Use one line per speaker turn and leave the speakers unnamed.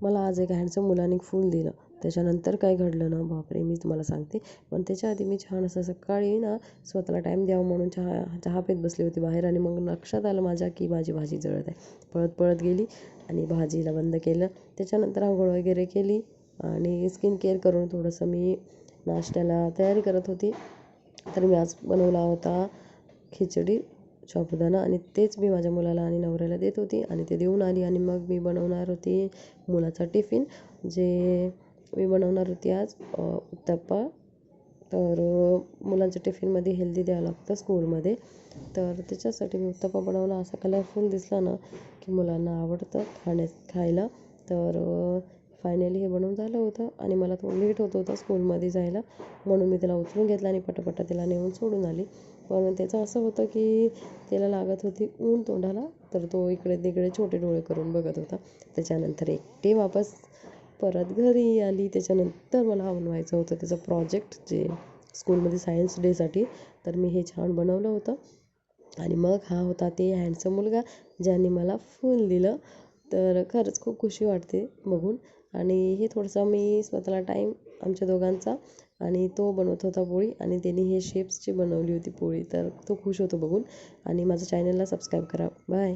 मला आज एक हँडसम मुलाने फूल दिलं. त्याच्यानंतर काय घडलं ना, बापरे! मी तुम्हाला सांगते. पण त्याच्या आधी मी छान असं सकाळी ना स्वतःला टाईम द्यावा म्हणून चहा चहा पीत बसली होती बाहेर आणि मग लक्षात आलं माझ्या की माझी भाजी जळत आहे. पळत पळत गेली आणि भाजीला बंद केलं. त्याच्यानंतर अंघोळ वगैरे केली आणि स्किन केअर करून थोडंसं मी नाश्त्याला तयारी करत होती. तर मी आज बनवला होता खिचडी, साबुदाणा आणि तेच मी माझ्या मुलाला आणि नवऱ्याला देत होती आणि ते देऊन आली आणि मग मी बनवणार होती मुलाचा टिफिन. जे मी बनवणार होती आज उत्तप्पा. तर मुलांच्या टिफिनमध्ये हेल्दी द्यावं लागतं स्कूलमध्ये. तर त्याच्यासाठी मी उत्तप्पा बनवला. असा कलरफुल दिसला ना की मुलांना आवडतं खायला. तर फायनली हे बनवून झालं होतं आणि मला थोडं लेट होत होतं स्कूलमध्ये जायला, म्हणून मी त्याला उचलून घेतला आणि पटापटा त्याला नेऊन सोडून आली. पण त्याचं असं होतं की त्याला लागत होती ऊन तोंडाला, तर तो इकडे तिकडे छोटे डोळे करून बघत होता. त्याच्यानंतर एकटी वापस परत घरी आली. त्याच्यानंतर मला बनवायचं होतं त्याचं प्रोजेक्ट, जे स्कूलमध्ये सायन्स डेसाठी. तर मी हे छान बनवलं होतं आणि मग हा होता ते हँडसम मुलगा ज्याने मला फूल दिलं. तर खरंच खूप खुशी वाटते बघून. आणि हे थोडंसं मी स्वतःला टाईम आमच्या दोघांचा. आणि तो बनवत होता पोळी आणि त्याने हे शेप्सची बनवली होती पोळी. तर तो खुश होतो बघून. आणि माझं चॅनलला सबस्क्राईब करा. बाय.